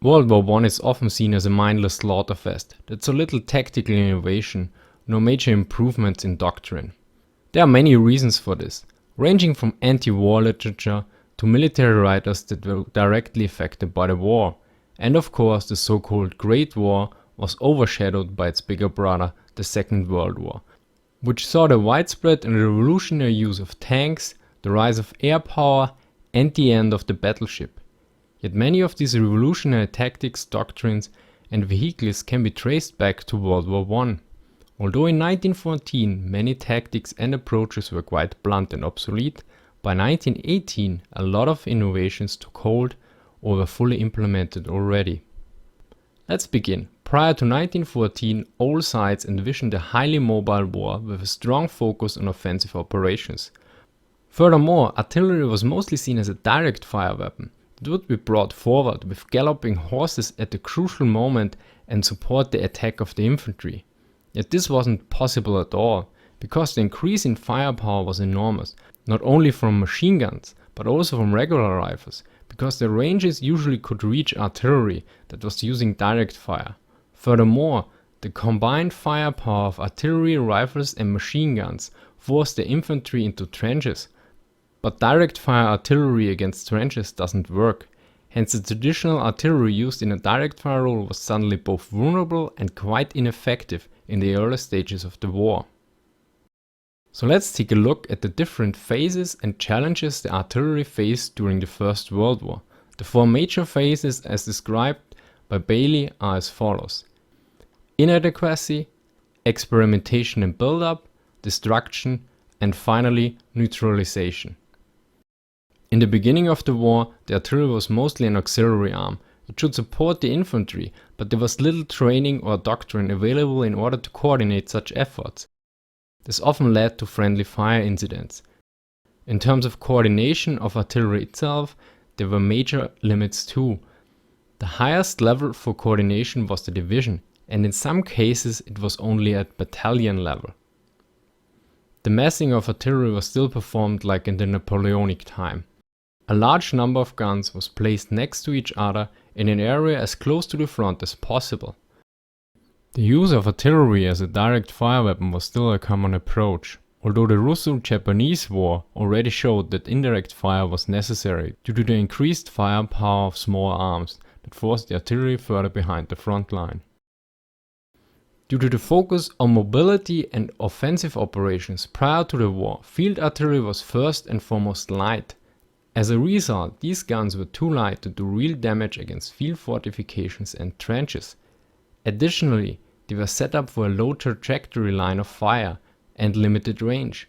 World War I is often seen as a mindless slaughter fest that saw little tactical innovation, no major improvements in doctrine. There are many reasons for this, ranging from anti-war literature to military writers that were directly affected by the war, and of course the so-called Great War was overshadowed by its bigger brother, the Second World War, which saw the widespread and revolutionary use of tanks, the rise of air power, and the end of the battleship. Yet many of these revolutionary tactics, doctrines, and vehicles can be traced back to World War I. Although in 1914 many tactics and approaches were quite blunt and obsolete, by 1918 a lot of innovations took hold or were fully implemented already. Let's begin. Prior to 1914, all sides envisioned a highly mobile war with a strong focus on offensive operations. Furthermore, artillery was mostly seen as a direct fire weapon that would be brought forward with galloping horses at a crucial moment and support the attack of the infantry. Yet this wasn't possible at all, because the increase in firepower was enormous, not only from machine guns, but also from regular rifles, because their ranges usually could reach artillery that was using direct fire. Furthermore, the combined firepower of artillery, rifles and machine guns forced the infantry into trenches. But direct fire artillery against trenches doesn't work, hence the traditional artillery used in a direct fire role was suddenly both vulnerable and quite ineffective in the early stages of the war. So let's take a look at the different phases and challenges the artillery faced during the First World War. The four major phases as described by Bailey are as follows: inadequacy, experimentation and build-up, destruction, and finally neutralization. In the beginning of the war, the artillery was mostly an auxiliary arm. It should support the infantry, but there was little training or doctrine available in order to coordinate such efforts. This often led to friendly fire incidents. In terms of coordination of artillery itself, there were major limits too. The highest level for coordination was the division, and in some cases it was only at battalion level. The massing of artillery was still performed like in the Napoleonic time. A large number of guns was placed next to each other in an area as close to the front as possible. The use of artillery as a direct fire weapon was still a common approach, although the Russo-Japanese War already showed that indirect fire was necessary due to the increased firepower of small arms that forced the artillery further behind the front line. Due to the focus on mobility and offensive operations prior to the war, field artillery was first and foremost light. As a result, these guns were too light to do real damage against field fortifications and trenches. Additionally, they were set up for a low trajectory line of fire and limited range.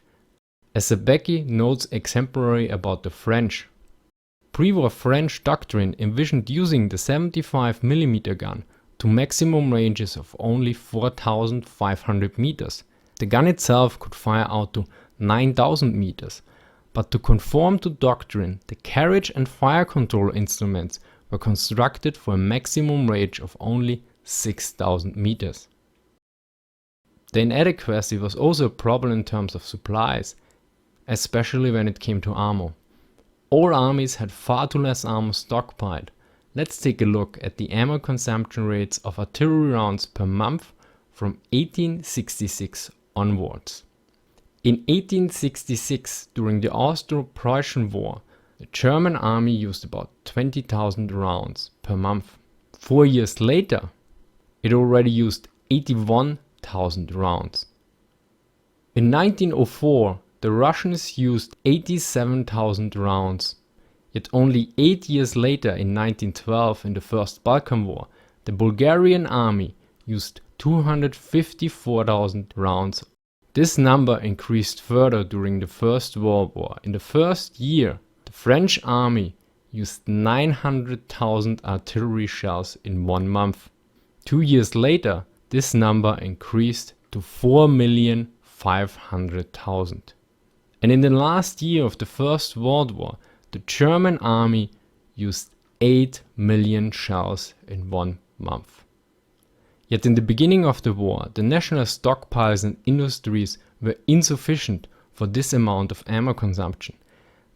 As Zabecki notes exemplary about the French. Pre-war French doctrine envisioned using the 75mm gun to maximum ranges of only 4,500 meters. The gun itself could fire out to 9,000 meters. But to conform to doctrine, the carriage and fire control instruments were constructed for a maximum range of only 6,000 meters. The inadequacy was also a problem in terms of supplies, especially when it came to ammo. All armies had far too less ammo stockpiled. Let's take a look at the ammo consumption rates of artillery rounds per month from 1866 onwards. In 1866, during the Austro-Prussian War, the German army used about 20,000 rounds per month. 4 years later, it already used 81,000 rounds. In 1904, the Russians used 87,000 rounds. Yet only 8 years later, in 1912, in the First Balkan War, the Bulgarian army used 254,000 rounds. This number increased further during the First World War. In the first year, the French army used 900,000 artillery shells in 1 month. 2 years later, this number increased to 4,500,000. And in the last year of the First World War, the German army used 8 million shells in 1 month. Yet in the beginning of the war, the national stockpiles and industries were insufficient for this amount of ammo consumption.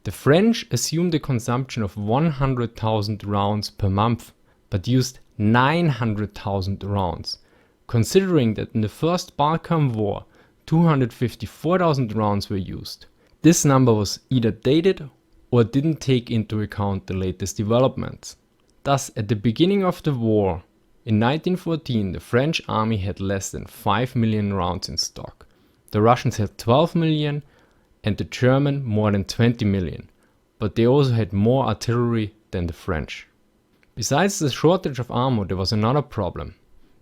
The French assumed a consumption of 100,000 rounds per month, but used 900,000 rounds. Considering that in the First Balkan War 254,000 rounds were used. This number was either dated or didn't take into account the latest developments. Thus, at the beginning of the war, in 1914, the French army had less than 5 million rounds in stock. The Russians had 12 million and the German more than 20 million, but they also had more artillery than the French. Besides the shortage of ammo, there was another problem.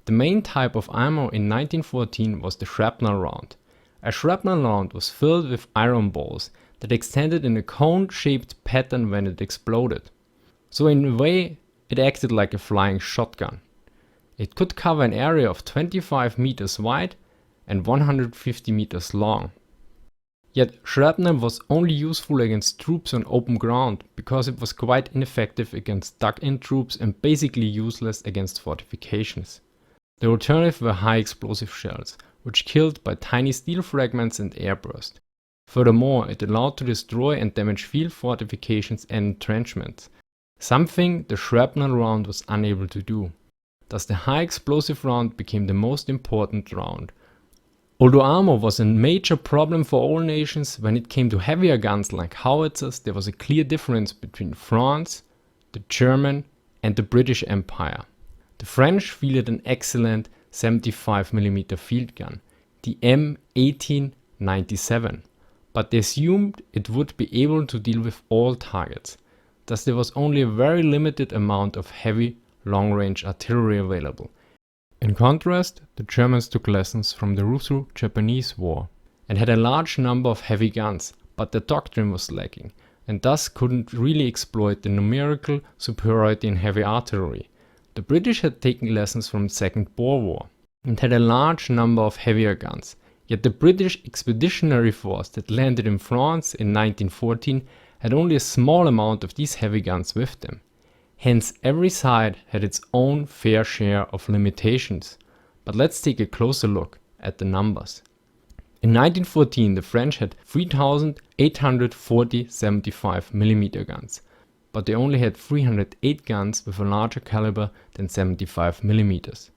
The main type of ammo in 1914 was the shrapnel round. A shrapnel round was filled with iron balls that extended in a cone-shaped pattern when it exploded. So in a way, it acted like a flying shotgun. It could cover an area of 25 meters wide and 150 meters long. Yet shrapnel was only useful against troops on open ground because it was quite ineffective against dug-in troops and basically useless against fortifications. The alternative were high explosive shells, which killed by tiny steel fragments and airburst. Furthermore, it allowed to destroy and damage field fortifications and entrenchments, something the shrapnel round was unable to do. Thus the high explosive round became the most important round. Although armor was a major problem for all nations, when it came to heavier guns like howitzers, there was a clear difference between France, the German and the British Empire. The French fielded an excellent 75mm field gun, the M1897, but they assumed it would be able to deal with all targets. Thus there was only a very limited amount of heavy, long-range artillery available. In contrast, the Germans took lessons from the Russo-Japanese War and had a large number of heavy guns, but their doctrine was lacking and thus couldn't really exploit the numerical superiority in heavy artillery. The British had taken lessons from the Second Boer War and had a large number of heavier guns, yet the British expeditionary force that landed in France in 1914 had only a small amount of these heavy guns with them. Hence every side had its own fair share of limitations. But let's take a closer look at the numbers. In 1914 the French had 3,840 75mm guns, but they only had 308 guns with a larger caliber than 75mm.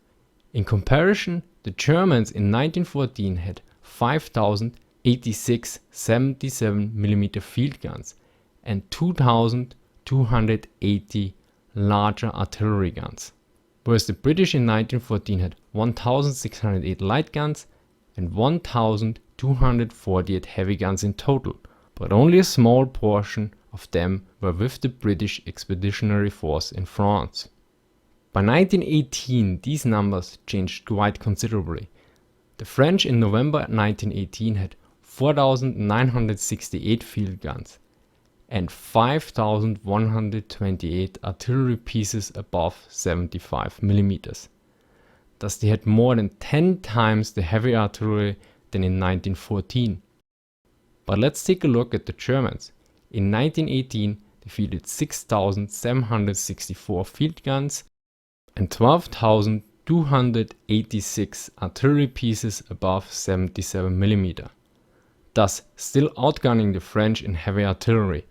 In comparison, the Germans in 1914 had 5,086 77mm field guns and 2,280 larger artillery guns, whereas the British in 1914 had 1,608 light guns and 1,248 heavy guns in total, but only a small portion of them were with the British Expeditionary Force in France. By 1918 these numbers changed quite considerably. The French in November 1918 had 4,968 field guns and 5,128 artillery pieces above 75mm. Thus they had more than 10 times the heavy artillery than in 1914. But let's take a look at the Germans. In 1918 they fielded 6,764 field guns and 12,286 artillery pieces above 77mm, thus still outgunning the French in heavy artillery.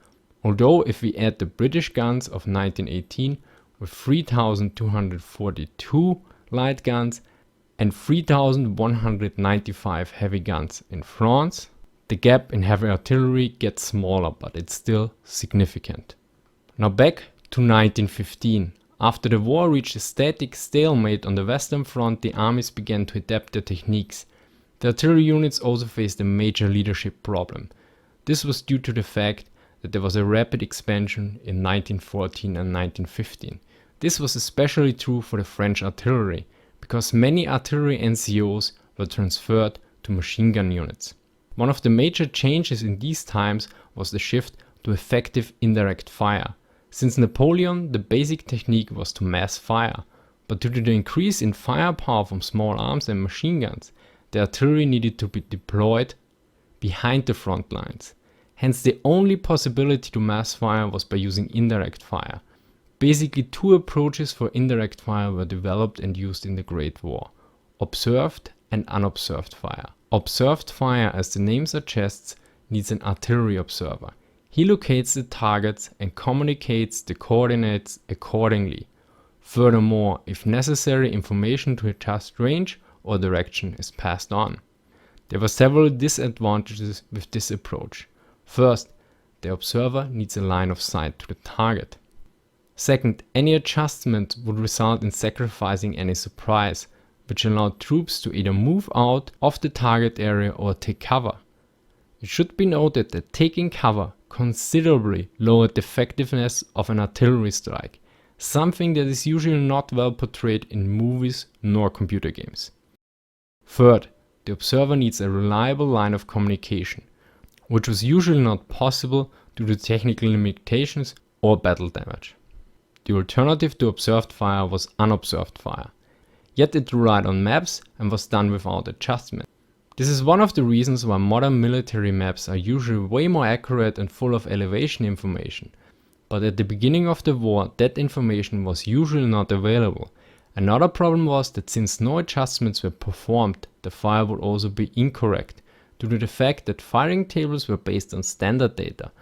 Although if we add the British guns of 1918 with 3,242 light guns and 3,195 heavy guns in France, the gap in heavy artillery gets smaller, but it's still significant. Now back to 1915. After the war reached a stalemate on the Western Front, the armies began to adapt their techniques. The artillery units also faced a major leadership problem. This was due to the fact that there was a rapid expansion in 1914 and 1915. This was especially true for the French artillery, because many artillery NCOs were transferred to machine gun units. One of the major changes in these times was the shift to effective indirect fire. Since Napoleon, the basic technique was to mass fire, but due to the increase in firepower from small arms and machine guns, the artillery needed to be deployed behind the front lines. Hence the only possibility to mass fire was by using indirect fire. Basically two approaches for indirect fire were developed and used in the Great War: observed and unobserved fire. Observed fire, as the name suggests, needs an artillery observer. He locates the targets and communicates the coordinates accordingly. Furthermore, if necessary, information to adjust range or direction is passed on. There were several disadvantages with this approach. First, the observer needs a line of sight to the target. Second, any adjustment would result in sacrificing any surprise, which allowed troops to either move out of the target area or take cover. It should be noted that taking cover considerably lowered the effectiveness of an artillery strike, something that is usually not well portrayed in movies nor computer games. Third, the observer needs a reliable line of communication, which was usually not possible due to technical limitations or battle damage. The alternative to observed fire was unobserved fire, yet it relied on maps and was done without adjustment. This is one of the reasons why modern military maps are usually way more accurate and full of elevation information, but at the beginning of the war that information was usually not available. Another problem was that since no adjustments were performed, the fire would also be incorrect, due to the fact that firing tables were based on standard data,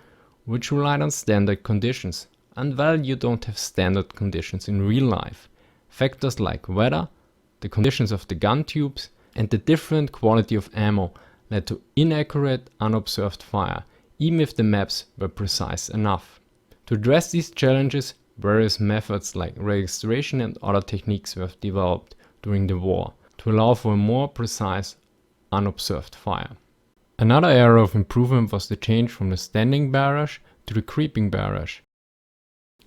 which relied on standard conditions. And well, you don't have standard conditions in real life. Factors like weather, the conditions of the gun tubes, and the different quality of ammo led to inaccurate, unobserved fire, even if the maps were precise enough. To address these challenges, various methods like registration and other techniques were developed during the war to allow for a more precise, unobserved fire. Another area of improvement was the change from the standing barrage to the creeping barrage.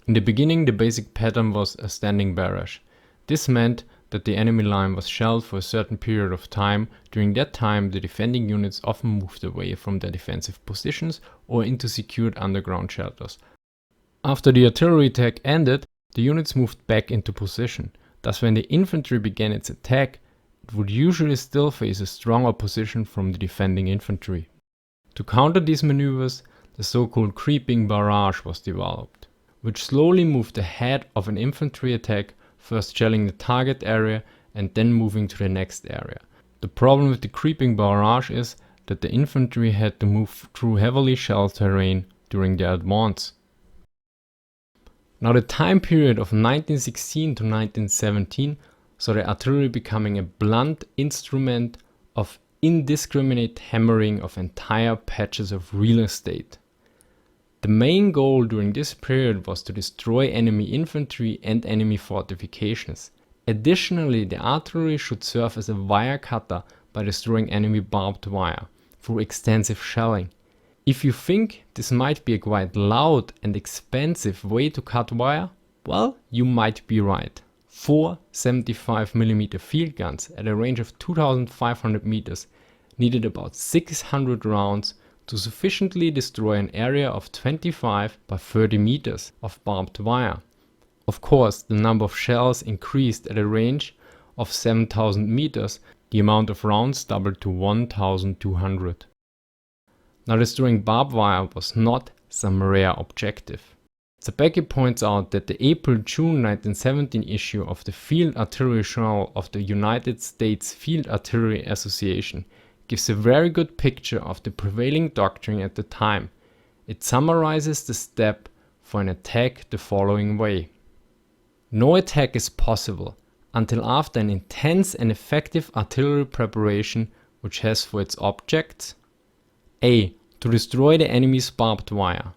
In the beginning, the basic pattern was a standing barrage. This meant that the enemy line was shelled for a certain period of time. During that time, the defending units often moved away from their defensive positions or into secured underground shelters. After the artillery attack ended, the units moved back into position. Thus, when the infantry began its attack, it would usually still face a strong opposition from the defending infantry. To counter these maneuvers, the so-called creeping barrage was developed, which slowly moved ahead of an infantry attack, first shelling the target area and then moving to the next area. The problem with the creeping barrage is that the infantry had to move through heavily shelled terrain during their advance. Now the time period of 1916 to 1917 saw the artillery becoming a blunt instrument of indiscriminate hammering of entire patches of real estate. The main goal during this period was to destroy enemy infantry and enemy fortifications. Additionally, the artillery should serve as a wire cutter by destroying enemy barbed wire through extensive shelling. If you think this might be a quite loud and expensive way to cut wire, well, you might be right. 4 75mm field guns at a range of 2500 meters needed about 600 rounds to sufficiently destroy an area of 25 by 30 meters of barbed wire. Of course, the number of shells increased at a range of 7000 meters, the amount of rounds doubled to 1200. Now, destroying barbed wire was not some rare objective. Zabecki points out that the April-June 1917 issue of the Field Artillery Journal of the United States Field Artillery Association gives a very good picture of the prevailing doctrine at the time. It summarizes the step for an attack the following way. No attack is possible until after an intense and effective artillery preparation which has for its objects A. To destroy the enemy's barbed wire.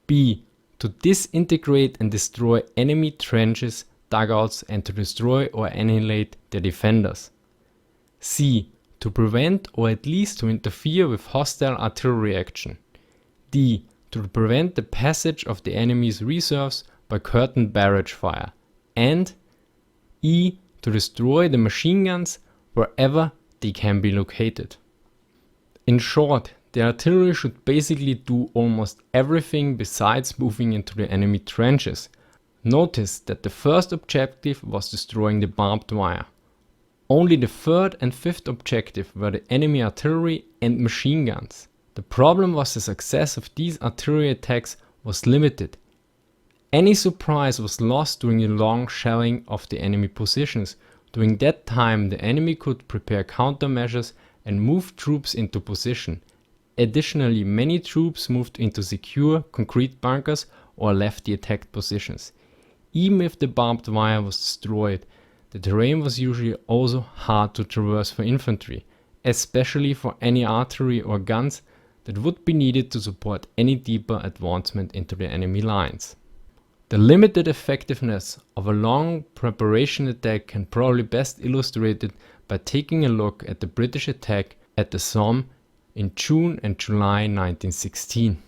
B. To disintegrate and destroy enemy trenches, dugouts, and to destroy or annihilate their defenders. C. To prevent or at least to interfere with hostile artillery action. D. To prevent the passage of the enemy's reserves by curtain barrage fire. And E. To destroy the machine guns wherever they can be located. In short, the artillery should basically do almost everything besides moving into the enemy trenches. Notice that the first objective was destroying the barbed wire. Only the third and fifth objective were the enemy artillery and machine guns. The problem was the success of these artillery attacks was limited. Any surprise was lost during the long shelling of the enemy positions. During that time, the enemy could prepare countermeasures and move troops into position. Additionally, many troops moved into secure concrete bunkers or left the attacked positions. Even if the barbed wire was destroyed, the terrain was usually also hard to traverse for infantry, especially for any artillery or guns that would be needed to support any deeper advancement into the enemy lines. The limited effectiveness of a long preparation attack can probably best illustrated by taking a look at the British attack at the Somme in June and July 1916.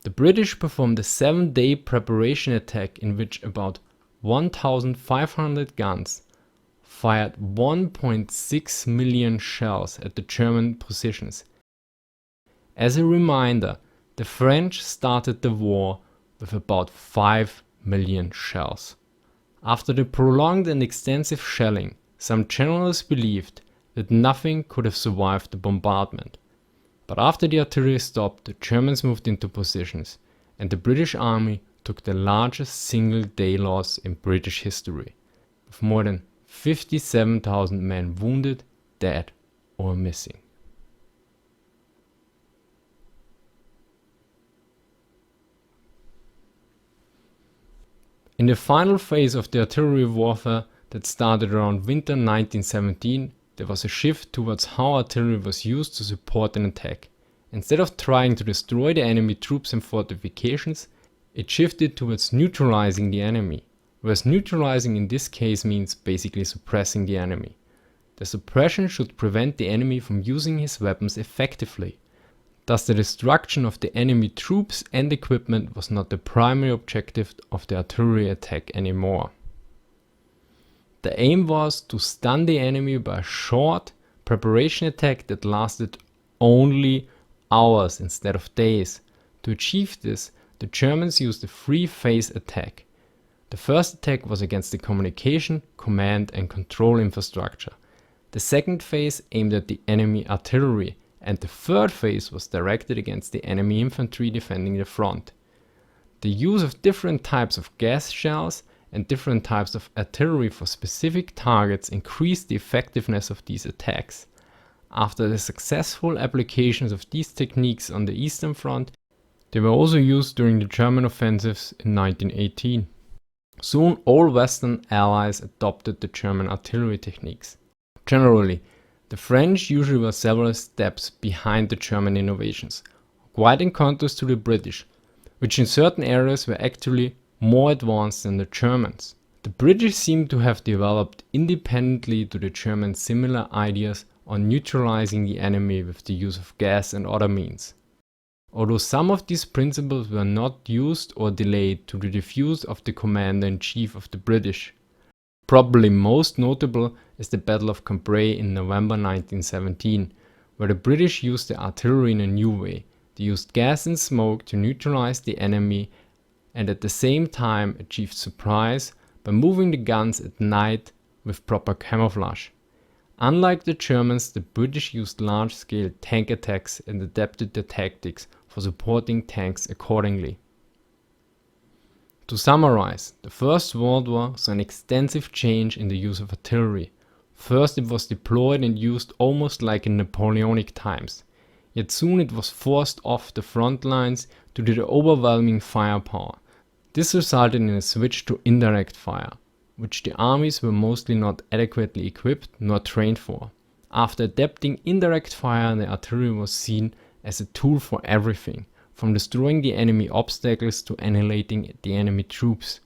The British performed a 7-day preparation attack in which about 1,500 guns fired 1.6 million shells at the German positions. As a reminder, the French started the war with about 5 million shells. After the prolonged and extensive shelling, some generals believed that nothing could have survived the bombardment. But after the artillery stopped, the Germans moved into positions, and the British army took the largest single day loss in British history, with more than 57,000 men wounded, dead or missing. In the final phase of the artillery warfare that started around winter 1917, there was a shift towards how artillery was used to support an attack. Instead of trying to destroy the enemy troops and fortifications, it shifted towards neutralizing the enemy, whereas neutralizing in this case means basically suppressing the enemy. The suppression should prevent the enemy from using his weapons effectively. Thus, the destruction of the enemy troops and equipment was not the primary objective of the artillery attack anymore. The aim was to stun the enemy by a short preparation attack that lasted only hours instead of days. To achieve this, the Germans used a 3-phase attack. The first attack was against the communication, command and control infrastructure. The second phase aimed at the enemy artillery, and the third phase was directed against the enemy infantry defending the front. The use of different types of gas shells and different types of artillery for specific targets increased the effectiveness of these attacks. After the successful applications of these techniques on the Eastern Front, they were also used during the German offensives in 1918. Soon all Western allies adopted the German artillery techniques. Generally, the French usually were several steps behind the German innovations, quite in contrast to the British, which in certain areas were actually more advanced than the Germans. The British seem to have developed independently to the Germans similar ideas on neutralizing the enemy with the use of gas and other means. Although some of these principles were not used or delayed to the disuse of the commander-in-chief of the British. Probably most notable is the Battle of Cambrai in November 1917, where the British used the artillery in a new way. They used gas and smoke to neutralize the enemy and at the same time achieved surprise by moving the guns at night with proper camouflage. Unlike the Germans, the British used large-scale tank attacks and adapted their tactics for supporting tanks accordingly. To summarize, the First World War saw an extensive change in the use of artillery. First it was deployed and used almost like in Napoleonic times, yet soon it was forced off the front lines due to the overwhelming firepower. This resulted in a switch to indirect fire, which the armies were mostly not adequately equipped nor trained for. After adapting indirect fire, the artillery was seen as a tool for everything, from destroying the enemy obstacles to annihilating the enemy troops,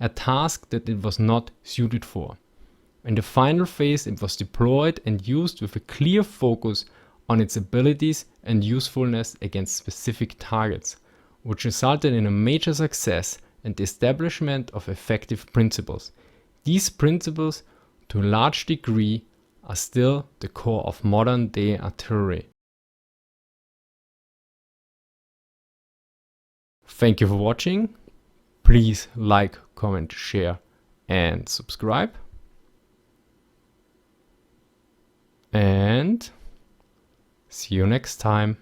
a task that it was not suited for. In the final phase it was deployed and used with a clear focus on its abilities and usefulness against specific targets, which resulted in a major success and the establishment of effective principles. These principles, to a large degree, are still the core of modern day artillery. Thank you for watching. Please like, comment, share and subscribe. And see you next time.